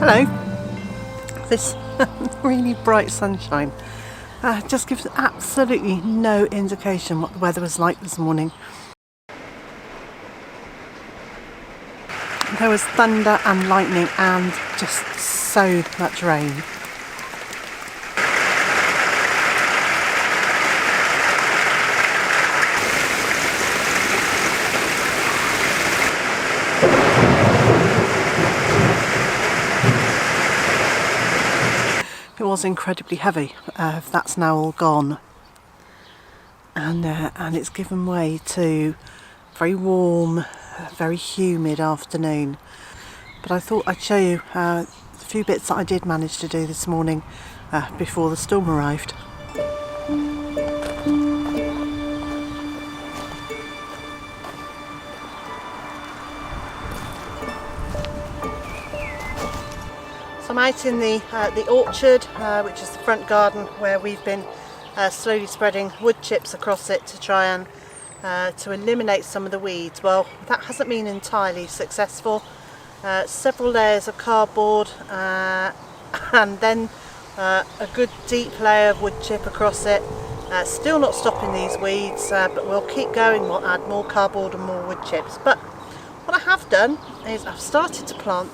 Hello. This really bright sunshine just gives absolutely no indication what the weather was like this morning. There was thunder and lightning and just so much rain. It was incredibly heavy. That's now all gone, and it's given way to very warm, very humid afternoon. But I thought I'd show you a few bits that I did manage to do this morning before the storm arrived. I'm out in the orchard, which is the front garden, where we've been slowly spreading wood chips across it to try and to eliminate some of the weeds. Well, that hasn't been entirely successful. Several layers of cardboard and then a good deep layer of wood chip across it. Still not stopping these weeds, but we'll keep going. We'll add more cardboard and more wood chips. But what I have done is I've started to plant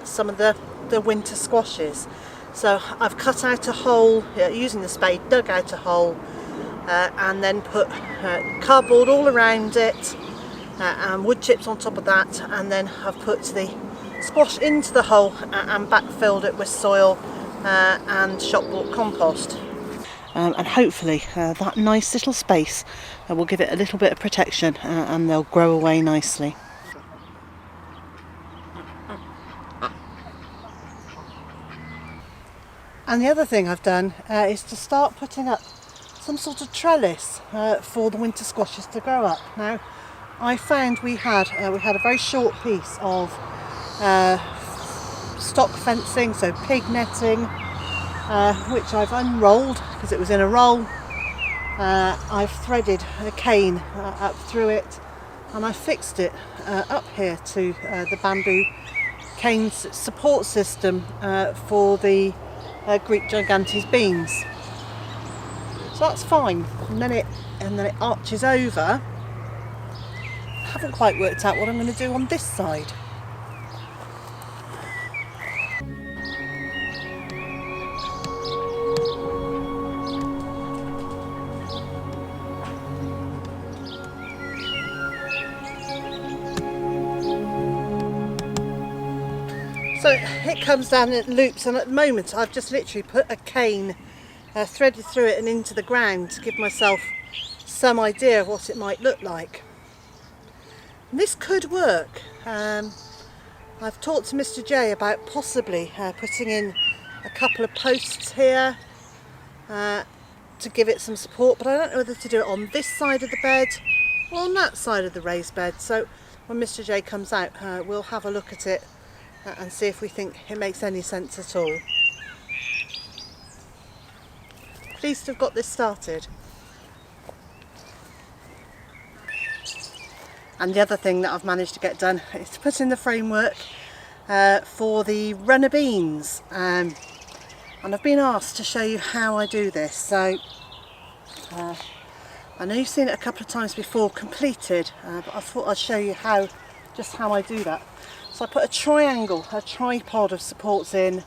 some of the winter squashes. So I've cut out a hole using the spade, dug out a hole and then put cardboard all around it and wood chips on top of that, and then I've put the squash into the hole and backfilled it with soil and shop bought compost. And hopefully that nice little space will give it a little bit of protection and they'll grow away nicely. And the other thing I've done is to start putting up some sort of trellis for the winter squashes to grow up. Now, I found we had a very short piece of stock fencing, so pig netting, which I've unrolled because it was in a roll. I've threaded a cane up through it, and I fixed it up here to the bamboo cane support system for the Greek gigantes beams. So that's fine, and then it arches over. I haven't quite worked out what I'm going to do on this side. So it comes down and it loops, and at the moment I've just literally put a cane threaded through it and into the ground to give myself some idea of what it might look like. And this could work. I've talked to Mr. J about possibly putting in a couple of posts here to give it some support, but I don't know whether to do it on this side of the bed or on that side of the raised bed. So when Mr. J comes out, we'll have a look at it and see if we think it makes any sense at all. Pleased to have got this started. And the other thing that I've managed to get done is to put in the framework for the runner beans, and I've been asked to show you how I do this. So I know you've seen it a couple of times before completed, but I thought I'd show you just how I do that. So I put a tripod of supports in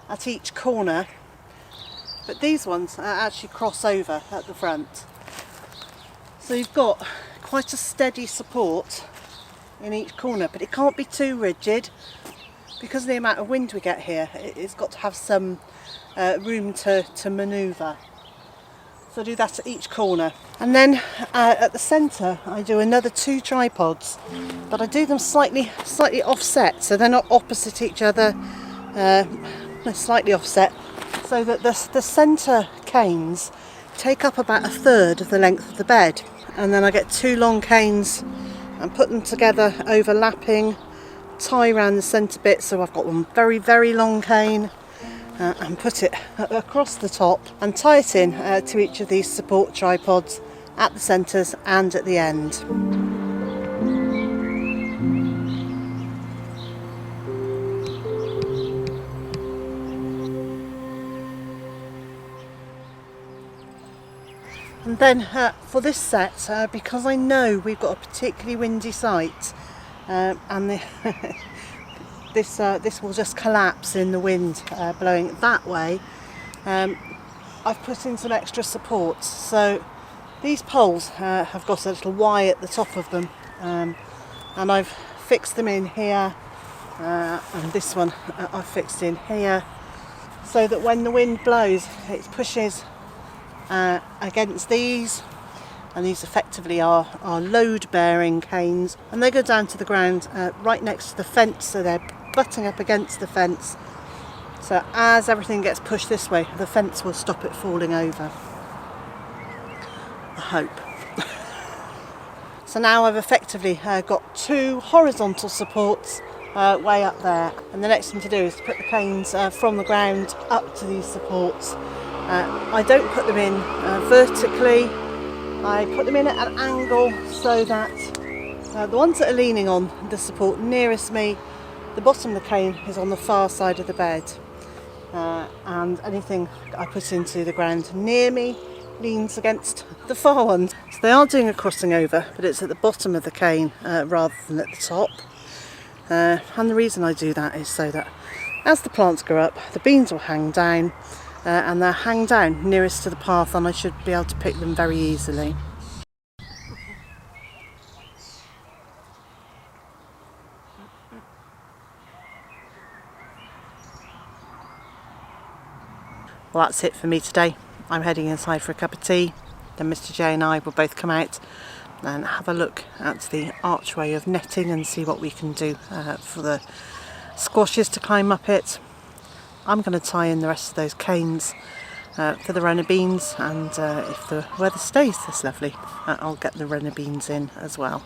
at each corner, but these ones actually cross over at the front. So you've got quite a steady support in each corner, but it can't be too rigid because of the amount of wind we get here. It's got to have some room to manoeuvre. So I do that at each corner, and then at the centre I do another 2 tripods, but I do them slightly offset, so they're not opposite each other. They're slightly offset, so that the centre canes take up about 1/3 of the length of the bed, and then I get 2 long canes and put them together overlapping, tie around the centre bit, so I've got one very, very long cane, and put it across the top and tie it in to each of these support tripods at the centres and at the end. And then for this set, because I know we've got a particularly windy site, and this will just collapse in the wind blowing that way, I've put in some extra supports. So these poles have got a little Y at the top of them, and I've fixed them in here, and this one I've fixed in here, so that when the wind blows it pushes against these, and these effectively are load bearing canes, and they go down to the ground right next to the fence, so they're butting up against the fence. So as everything gets pushed this way, the fence will stop it falling over, I hope. So now I've effectively got two horizontal supports way up there, and the next thing to do is to put the canes from the ground up to these supports. I don't put them in vertically, I put them in at an angle so that the ones that are leaning on the support nearest me, the bottom of the cane is on the far side of the bed, and anything I put into the ground near me leans against the far ones. So they are doing a crossing over, but it's at the bottom of the cane rather than at the top. And the reason I do that is so that as the plants grow up, the beans will hang down, and they'll hang down nearest to the path, and I should be able to pick them very easily. Well, that's it for me today. I'm heading inside for a cup of tea, then Mr. J and I will both come out and have a look at the archway of netting and see what we can do for the squashes to climb up it. I'm going to tie in the rest of those canes for the runner beans, and if the weather stays this lovely, I'll get the runner beans in as well.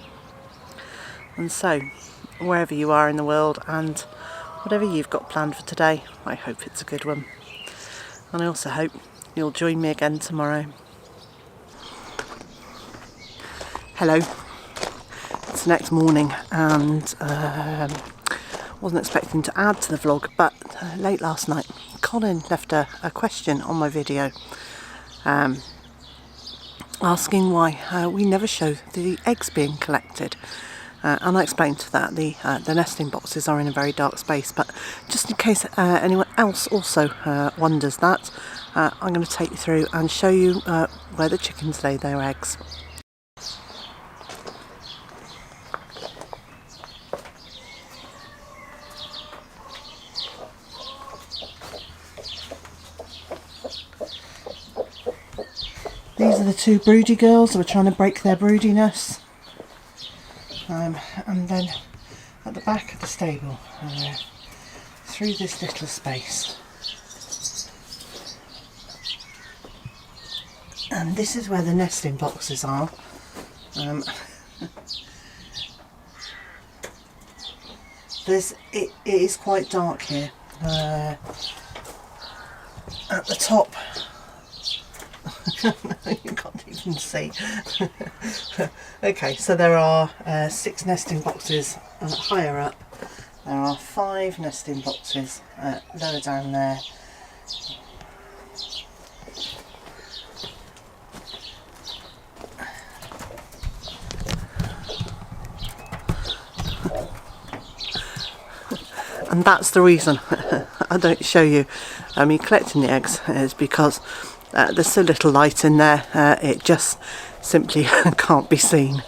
And so, wherever you are in the world and whatever you've got planned for today, I hope it's a good one. And I also hope you'll join me again tomorrow. Hello, it's the next morning, and wasn't expecting to add to the vlog, but late last night Colin left a question on my video asking why we never show the eggs being collected, and I explained that the nesting boxes are in a very dark space, but just in case anyone else also wonders that, I'm going to take you through and show you where the chickens lay their eggs. These are the two broody girls who are trying to break their broodiness. And then at the back of the stable, through this little space. And this is where the nesting boxes are. It is quite dark here. At the top, you can't even see. Okay, so there are 6 nesting boxes higher up. There are 5 nesting boxes lower down there. And that's the reason I don't show you me collecting the eggs, is because there's so little light in there, it just simply can't be seen.